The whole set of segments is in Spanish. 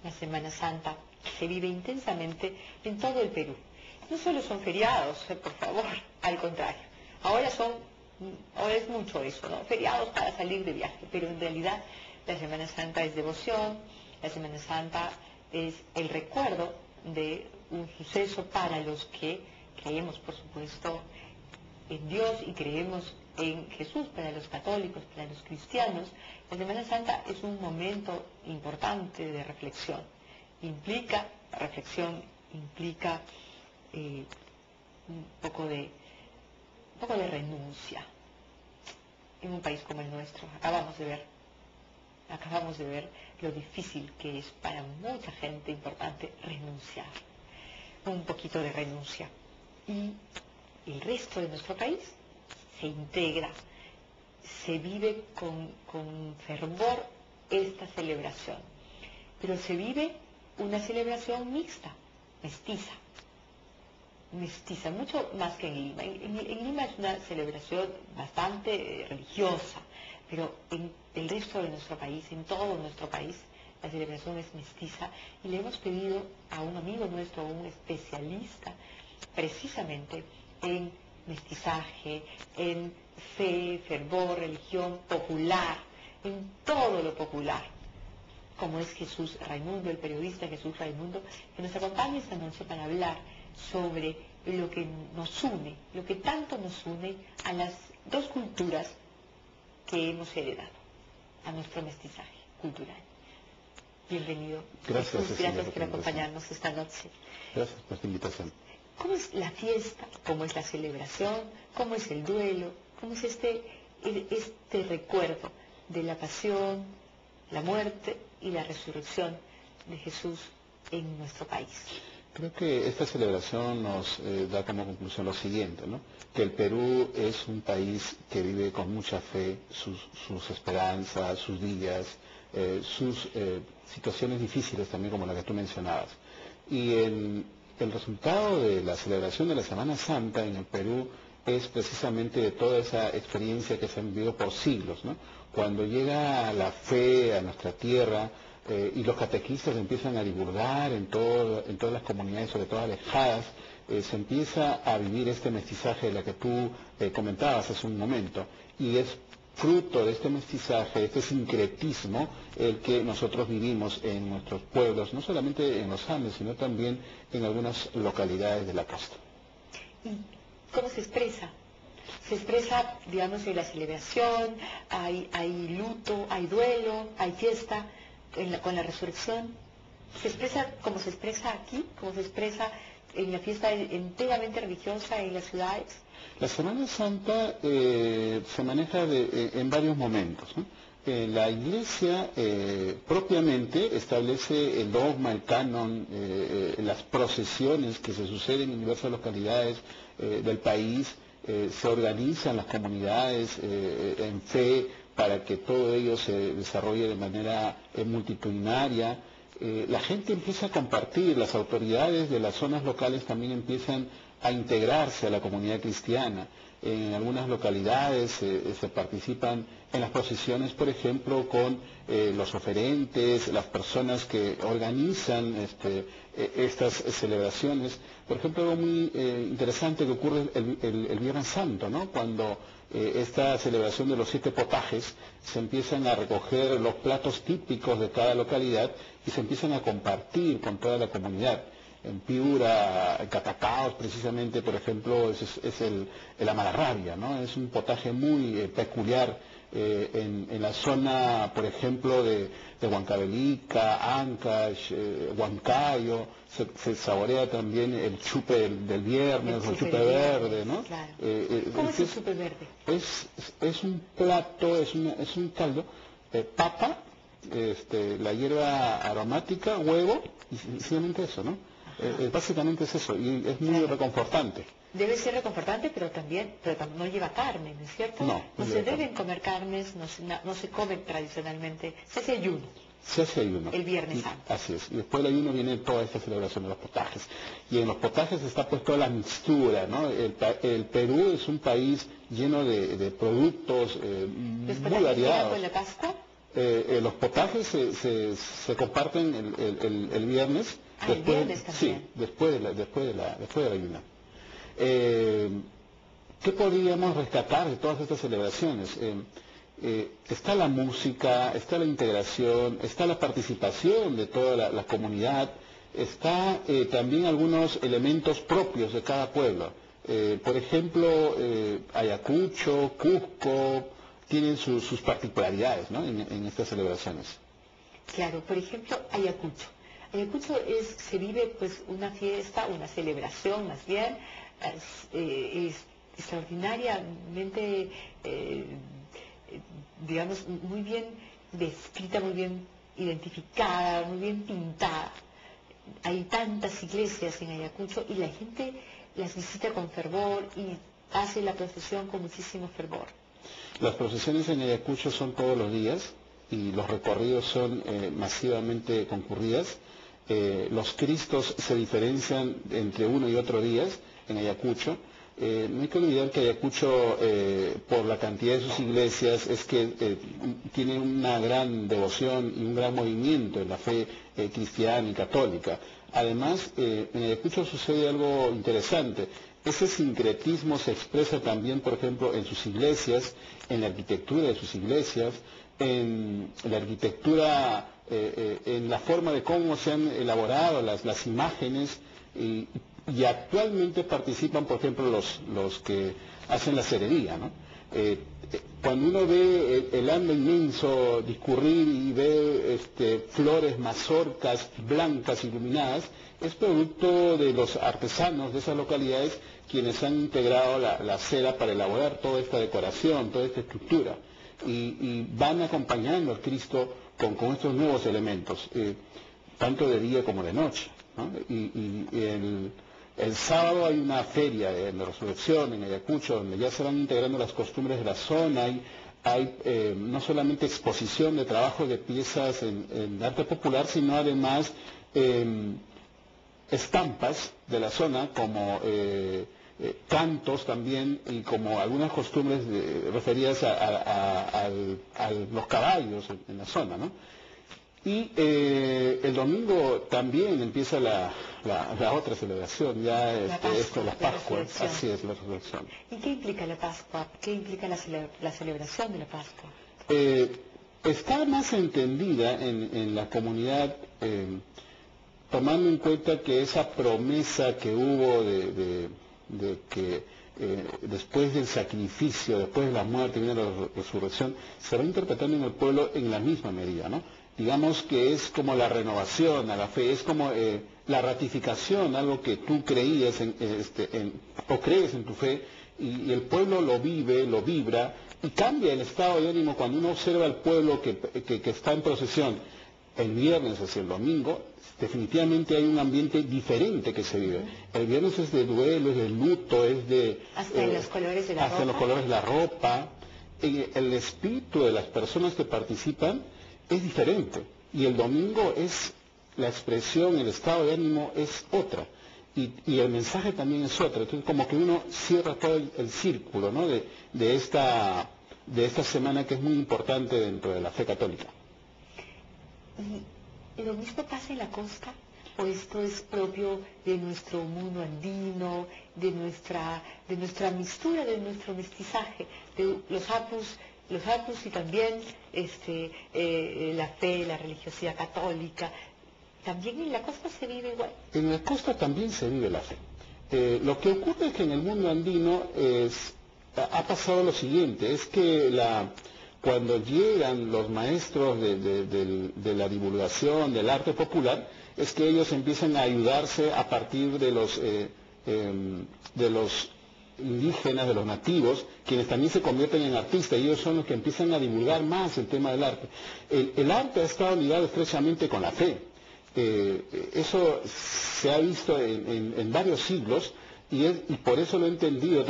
La Semana Santa se vive intensamente en todo el Perú. No solo son feriados, por favor, al contrario. Ahora es mucho eso, ¿no? Feriados para salir de viaje, pero en realidad la Semana Santa es devoción, la Semana Santa es el recuerdo de un suceso para los que creemos, por supuesto, en Dios y creemos en Jesús. Para los católicos, para los cristianos, la Semana Santa es un momento importante de reflexión. Reflexión implica un poco de renuncia. En un país como el nuestro, acabamos de ver lo difícil que es para mucha gente importante renunciar. Un poquito de renuncia. Y el resto de nuestro país se integra, se vive con fervor esta celebración. Pero se vive una celebración mixta, mestiza, mucho más que en Lima. En Lima es una celebración bastante religiosa, pero en el resto de nuestro país, en todo nuestro país, la celebración es mestiza, y le hemos pedido a un amigo nuestro, un especialista, precisamente en mestizaje, en fe, fervor, religión popular, en todo lo popular, como es Jesús Raimundo, el periodista Jesús Raimundo, que nos acompaña esta noche para hablar sobre lo que nos une, lo que tanto nos une a las dos culturas que hemos heredado, a nuestro mestizaje cultural. Bienvenido. Gracias, Jesús, gracias por acompañarnos esta noche. Gracias por esta invitación. ¿Cómo es la fiesta? ¿Cómo es la celebración? ¿Cómo es el duelo? ¿Cómo es este recuerdo de la pasión, la muerte y la resurrección de Jesús en nuestro país? Creo que esta celebración nos da como conclusión lo siguiente, ¿no? Que el Perú es un país que vive con mucha fe sus esperanzas, sus días, sus situaciones difíciles también, como la que tú mencionabas. Y el resultado de la celebración de la Semana Santa en el Perú es precisamente de toda esa experiencia que se ha vivido por siglos, ¿no? Cuando llega la fe a nuestra tierra, y los catequistas empiezan a divulgar en todas las comunidades, sobre todo alejadas, se empieza a vivir este mestizaje de la que tú comentabas hace un momento, y es fruto de este mestizaje, de este sincretismo, el que nosotros vivimos en nuestros pueblos, no solamente en los Andes, sino también en algunas localidades de la costa. ¿Y cómo se expresa? Se expresa, digamos, en la celebración, hay luto, hay duelo, hay fiesta, con la resurrección. ¿Se expresa como se expresa aquí? ¿Como se expresa en la fiesta enteramente religiosa en las ciudades? La Semana Santa se maneja en varios momentos, ¿no? La Iglesia propiamente establece el dogma, el canon, las procesiones que se suceden en diversas localidades del país, se organizan las comunidades en fe para que todo ello se desarrolle de manera multitudinaria. La gente empieza a compartir, las autoridades de las zonas locales también empiezan a integrarse a la comunidad cristiana. En algunas localidades se participan en las procesiones, por ejemplo, con los oferentes, las personas que organizan estas celebraciones. Por ejemplo, algo muy interesante que ocurre el Viernes Santo, ¿no? Cuando esta celebración de los 7 potajes, se empiezan a recoger los platos típicos de cada localidad y se empiezan a compartir con toda la comunidad. En Piura, en Catacaos, precisamente, por ejemplo, es el amararrabia, ¿no? Es un potaje muy peculiar en la zona, por ejemplo, de Huancavelica, Ancash, Huancayo. Se saborea también el chupe del viernes, el chupe verde, ¿no? Claro. ¿Cómo es el chupe verde? Es un plato, es un caldo, papa, la hierba aromática, huevo, y sencillamente eso, ¿no? Básicamente es eso, y es muy reconfortante. Debe ser reconfortante, pero también no lleva carne, ¿no es cierto? No se deben comer carnes, no se come tradicionalmente, se hace ayuno. Se hace ayuno. El Viernes Santo. Así es. Y después del ayuno viene toda esta celebración de los potajes. Y en los potajes está pues toda la mixtura, ¿no? El Perú es un país lleno de productos muy variados. ¿Con la Pascua? Los potajes se comparten el viernes. El viernes también. Sí, después del ayuno. ¿Qué podríamos rescatar de todas estas celebraciones? Está la música, está la integración, está la participación de toda la comunidad, está también algunos elementos propios de cada pueblo. Por ejemplo, Ayacucho, Cusco, tienen sus particularidades, ¿no?, en estas celebraciones. Claro, por ejemplo, Ayacucho. Ayacucho se vive pues una fiesta, una celebración más bien, es extraordinariamente, digamos, muy bien descrita, muy bien identificada, muy bien pintada. Hay tantas iglesias en Ayacucho y la gente las visita con fervor y hace la procesión con muchísimo fervor. Las procesiones en Ayacucho son todos los días y los recorridos son masivamente concurridas. Los Cristos se diferencian entre uno y otro días en Ayacucho. No hay que olvidar que Ayacucho, por la cantidad de sus iglesias, es que tiene una gran devoción y un gran movimiento en la fe cristiana y católica. Además, en Ayacucho sucede algo interesante. Ese sincretismo se expresa también, por ejemplo, en sus iglesias, en la arquitectura de sus iglesias, en la arquitectura, en la forma de cómo se han elaborado las imágenes, y actualmente participan, por ejemplo, los que hacen la cerería, ¿no? Cuando uno ve el ando inmenso discurrir y ve flores, mazorcas blancas iluminadas, es producto de los artesanos de esas localidades quienes han integrado la cera para elaborar toda esta decoración, toda esta estructura, y van acompañando al Cristo con estos nuevos elementos, tanto de día como de noche, ¿no? El sábado hay una feria de resurrección en Ayacucho, donde ya se van integrando las costumbres de la zona. Hay no solamente exposición de trabajos de piezas en arte popular, sino además estampas de la zona, como cantos también, y como algunas costumbres referidas a los caballos en la zona, ¿no? Y el domingo también empieza la otra celebración, ya la Pascua, la Pascua, así es, la resurrección. ¿Y qué implica la Pascua? ¿Qué implica la celebración de la Pascua? Está más entendida en la comunidad, tomando en cuenta que esa promesa que hubo de que después del sacrificio, después de la muerte, viene la resurrección, se va interpretando en el pueblo en la misma medida, ¿no? Digamos que es como la renovación a la fe, es como la ratificación, algo que tú creías o crees en tu fe, y el pueblo lo vive, lo vibra, y cambia el estado de ánimo cuando uno observa al pueblo que está en procesión el viernes hacia el domingo. Definitivamente hay un ambiente diferente que se vive. El viernes es de duelo, es de luto, es de... Hasta en los colores de la ropa. Hasta en los colores de la ropa. El espíritu de las personas que participan es diferente. Y el domingo es la expresión, el estado de ánimo es otra. Y el mensaje también es otro. Entonces, como que uno cierra todo el círculo, ¿no?, de esta semana, que es muy importante dentro de la fe católica. ¿Y lo mismo pasa en la costa? ¿O esto es propio de nuestro mundo andino, de nuestra mixtura, de nuestro mestizaje, de los apus y también la fe, la religiosidad católica? ¿También en la costa se vive igual? En la costa también se vive la fe. Lo que ocurre es que en el mundo andino ha pasado lo siguiente, es que cuando llegan los maestros de la divulgación del arte popular, es que ellos empiezan a ayudarse a partir de los indígenas, de los nativos, quienes también se convierten en artistas, y ellos son los que empiezan a divulgar más el tema del arte. El arte ha estado ligado estrechamente con la fe. Eso se ha visto en varios siglos, y por eso lo han entendido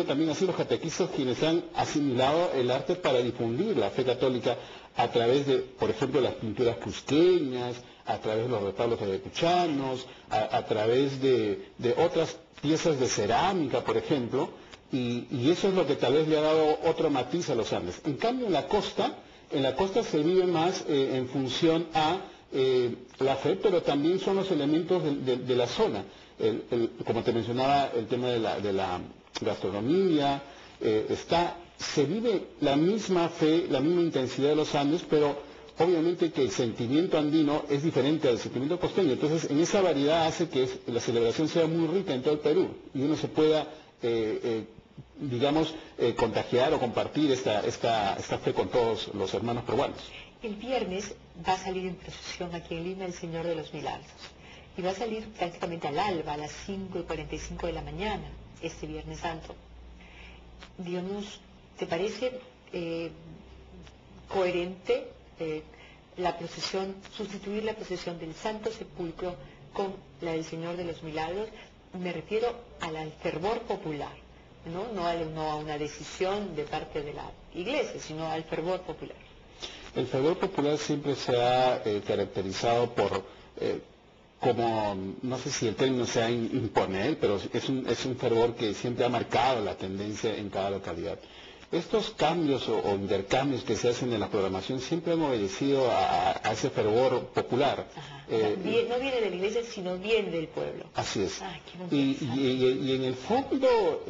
también así los catequistas, quienes han asimilado el arte para difundir la fe católica a través de, por ejemplo, las pinturas cusqueñas, a través de los retablos ayacuchanos, a través de otras piezas de cerámica, por ejemplo, y eso es lo que tal vez le ha dado otro matiz a los Andes. En cambio, en la costa En la costa se vive más en función a la fe, pero también son los elementos de la zona. Como te mencionaba, el tema de la gastronomía, se vive la misma fe, la misma intensidad de los Andes, pero obviamente que el sentimiento andino es diferente al sentimiento costeño. Entonces, en esa variedad hace que la celebración sea muy rica en todo el Perú y uno se pueda, contagiar o compartir esta fe con todos los hermanos peruanos. El viernes va a salir en procesión aquí en Lima el Señor de los Milagros. Y va a salir prácticamente al alba, a las 5:45 de la mañana, este Viernes Santo. Digamos, ¿te parece coherente la procesión, sustituir la procesión del Santo Sepulcro con la del Señor de los Milagros? Me refiero al fervor popular, no a una decisión de parte de la Iglesia, sino al fervor popular. El fervor popular siempre se ha caracterizado por, no sé si el término sea imponer, pero es un fervor que siempre ha marcado la tendencia en cada localidad. Estos cambios o intercambios que se hacen en la programación siempre han obedecido a ese fervor popular. No viene de la iglesia, sino viene del pueblo. Así es. Y en el fondo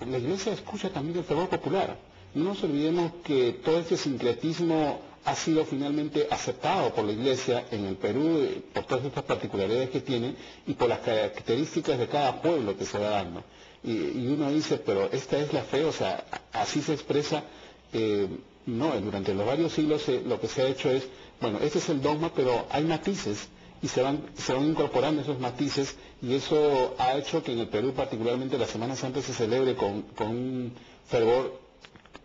la iglesia escucha también el fervor popular. No nos olvidemos que todo este sincretismo ha sido finalmente aceptado por la Iglesia en el Perú, por todas estas particularidades que tiene y por las características de cada pueblo que se va dando. Y uno dice, pero esta es la fe, o sea, así se expresa. No, durante los varios siglos lo que se ha hecho es, bueno, este es el dogma, pero hay matices y se van incorporando esos matices y eso ha hecho que en el Perú particularmente la Semana Santa se celebre con un fervor,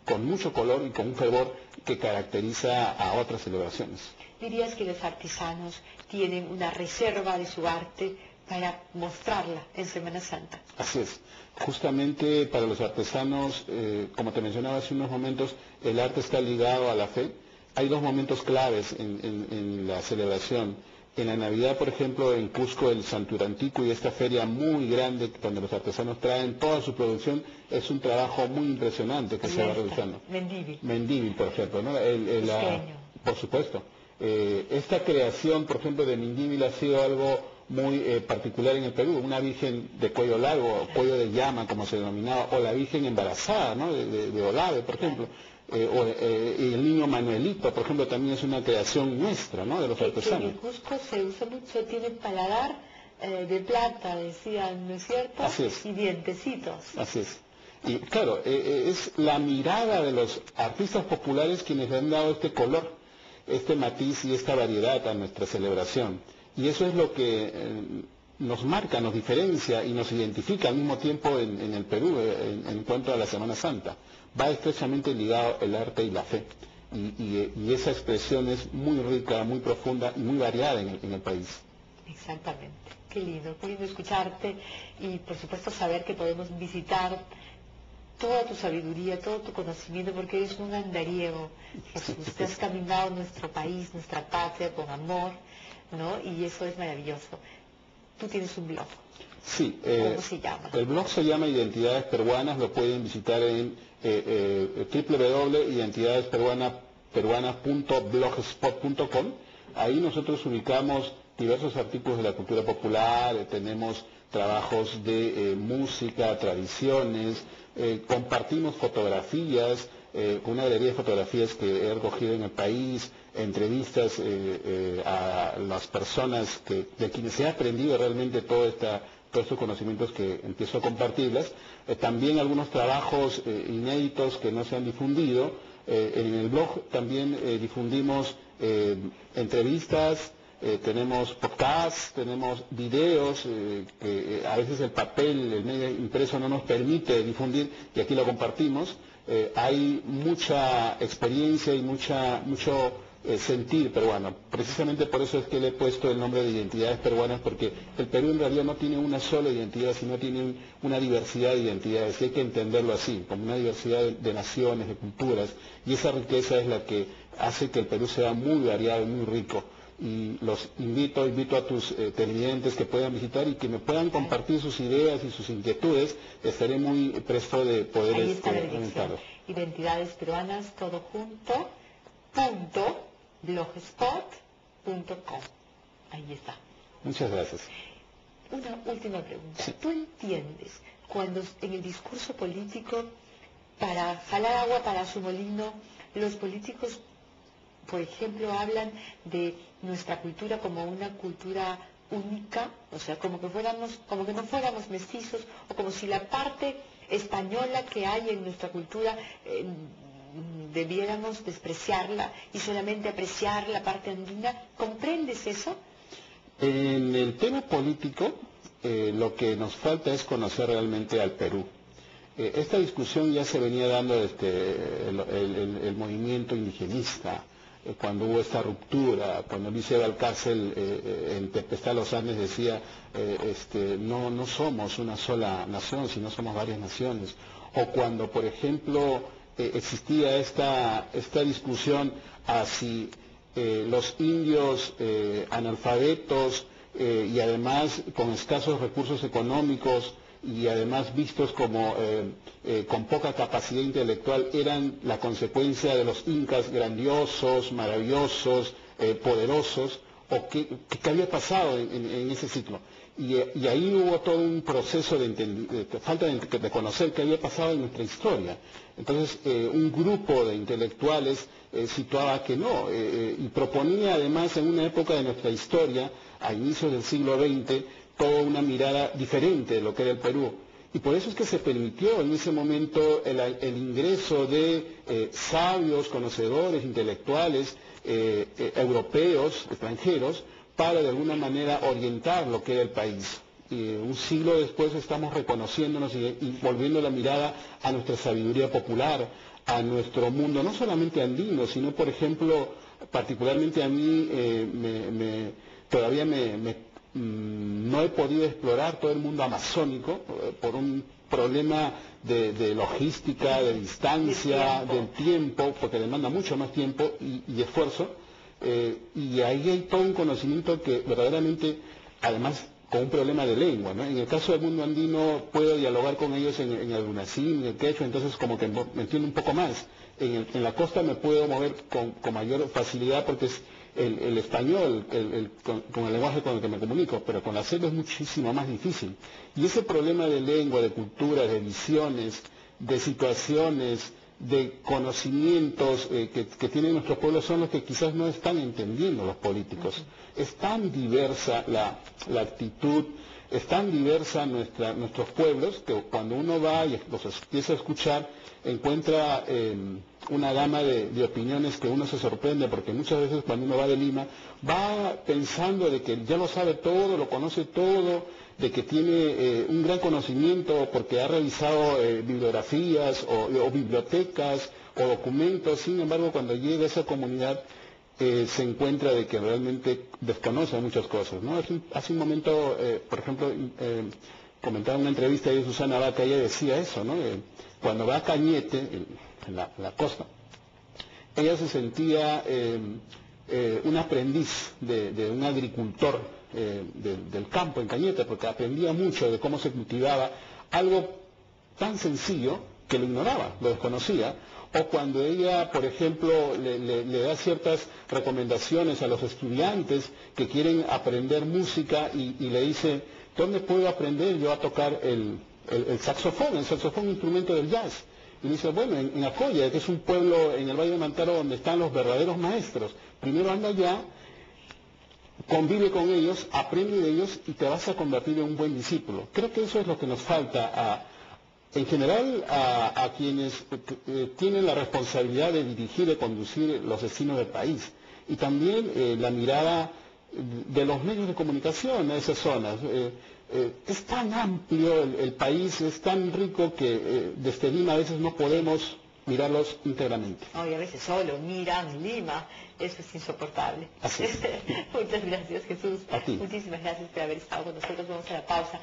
con mucho color y con un fervor que caracteriza a otras celebraciones. ¿Dirías que los artesanos tienen una reserva de su arte para mostrarla en Semana Santa? Así es. Justamente para los artesanos, como te mencionaba hace unos momentos, el arte está ligado a la fe. Hay dos momentos claves en la celebración. En la Navidad, por ejemplo, en Cusco, el Santurantico y esta feria muy grande donde los artesanos traen toda su producción, es un trabajo muy impresionante que se va realizando. Mendívil, por ejemplo, ¿no? Por supuesto. Esta creación, por ejemplo, de Mendívil ha sido algo muy particular en el Perú. Una virgen de cuello largo, cuello de llama, como se denominaba, o la virgen embarazada, ¿no? de Olave, por ejemplo. Y el niño Manuelito, por ejemplo, también es una creación nuestra, ¿no? De los artesanos. En Cusco se usa mucho, tiene paladar de plata, decían, ¿no es cierto? Así es. Y dientecitos. Así es. Y claro, es la mirada de los artistas populares quienes le han dado este color, este matiz y esta variedad a nuestra celebración. Y eso es lo que nos marca, nos diferencia y nos identifica al mismo tiempo en el Perú en cuanto a la Semana Santa. Va estrechamente ligado el arte y la fe. Y esa expresión es muy rica, muy profunda y muy variada en el país. Exactamente. Qué lindo escucharte y por supuesto saber que podemos visitar toda tu sabiduría, todo tu conocimiento, porque eres un andariego, Jesús. Te has caminado nuestro país, nuestra patria con amor, ¿no? Y eso es maravilloso. Tú tienes un blog. Sí. ¿Cómo se llama? El blog se llama Identidades Peruanas, lo pueden visitar en www.identidadesperuanas.blogspot.com. Ahí nosotros ubicamos diversos artículos de la cultura popular, tenemos trabajos de música, tradiciones, compartimos fotografías, una galería de fotografías que he recogido en el país, entrevistas a las personas de quienes he aprendido realmente todos estos conocimientos que empiezo a compartirlas. También algunos trabajos inéditos que no se han difundido. En el blog también difundimos entrevistas, tenemos podcasts, tenemos videos, que a veces el papel, el medio impreso no nos permite difundir y aquí lo compartimos. Hay mucha experiencia y mucho sentir peruano. Precisamente por eso es que le he puesto el nombre de Identidades Peruanas, porque el Perú en realidad no tiene una sola identidad, sino tiene una diversidad de identidades, y hay que entenderlo así, como una diversidad de naciones, de culturas, y esa riqueza es la que hace que el Perú sea muy variado y muy rico. Y los invito a tus televidentes que puedan visitar y que me puedan compartir sus ideas y sus inquietudes. Estaré muy presto de poder Ahí está la dirección. Identidades Peruanas, todo junto, .blogspot.com. Ahí está. Muchas gracias. Una última pregunta. Sí. ¿Tú entiendes cuando en el discurso político, para jalar agua para su molino, los políticos, por ejemplo, hablan de nuestra cultura como una cultura única, o sea, como que no fuéramos mestizos, o como si la parte española que hay en nuestra cultura debiéramos despreciarla y solamente apreciar la parte andina? ¿Comprendes eso? En el tema político, lo que nos falta es conocer realmente al Perú. Esta discusión ya se venía dando desde el movimiento indigenista, cuando hubo esta ruptura, cuando Luis Valcárcel en Tempestad de los Andes decía, no somos una sola nación, sino somos varias naciones. O cuando, por ejemplo, existía esta discusión a si los indios analfabetos y además con escasos recursos económicos y además vistos como con poca capacidad intelectual eran la consecuencia de los incas grandiosos, maravillosos, poderosos, o qué había pasado en ese ciclo. Y ahí hubo todo un proceso de falta de conocer qué había pasado en nuestra historia. Entonces, un grupo de intelectuales situaba que no, y proponía además en una época de nuestra historia, a inicios del siglo XX, toda una mirada diferente de lo que era el Perú. Y por eso es que se permitió en ese momento el ingreso de sabios, conocedores, intelectuales, europeos, extranjeros, para de alguna manera orientar lo que era el país. Un siglo después estamos reconociéndonos y volviendo la mirada a nuestra sabiduría popular, a nuestro mundo, no solamente andino, sino, por ejemplo, particularmente a mí, todavía no he podido explorar todo el mundo amazónico por un problema de logística, de distancia, del tiempo, porque demanda mucho más tiempo y esfuerzo. Y ahí hay todo un conocimiento que verdaderamente, además, con un problema de lengua, ¿no? En el caso del mundo andino puedo dialogar con ellos en el lunacín, en el quechua, entonces como que me entiendo un poco más. En la costa me puedo mover con mayor facilidad porque es el español, con el lenguaje con el que me comunico, pero con la selva es muchísimo más difícil. Y ese problema de lengua, de cultura, de visiones, de situaciones, de conocimientos que tienen nuestros pueblos son los que quizás no están entendiendo los políticos. Es tan diversa la actitud, es tan diversa nuestros pueblos que cuando uno va y los empieza a escuchar, encuentra una gama de opiniones que uno se sorprende, porque muchas veces cuando uno va de Lima, va pensando de que ya lo sabe todo, lo conoce todo, de que tiene un gran conocimiento porque ha revisado bibliografías o bibliotecas o documentos. Sin embargo, cuando llega a esa comunidad se encuentra de que realmente desconoce muchas cosas, ¿no? Hace un momento, por ejemplo, comentaba en una entrevista de Susana Vaca, ella decía eso, ¿no? Cuando va a Cañete, en la costa, ella se sentía un aprendiz de un agricultor del campo en Cañete, porque aprendía mucho de cómo se cultivaba algo tan sencillo que lo ignoraba, lo desconocía. O cuando ella, por ejemplo, le da ciertas recomendaciones a los estudiantes que quieren aprender música y le dice, ¿dónde puedo aprender yo a tocar el saxofón? El saxofón es un instrumento del jazz. Y dice, bueno, en Acoya, que es un pueblo en el Valle de Mantaro donde están los verdaderos maestros. Primero anda allá, convive con ellos, aprende de ellos y te vas a convertir en un buen discípulo. Creo que eso es lo que nos falta en general a quienes tienen la responsabilidad de dirigir y conducir los destinos del país. Y también la mirada de los medios de comunicación a esas zonas. Es tan amplio el país, es tan rico que desde Lima a veces no podemos mirarlos íntegramente. No, y a veces solo miran Lima, eso es insoportable. Así es. Muchas gracias, Jesús. A ti. Muchísimas gracias por haber estado con nosotros. Vamos a la pausa.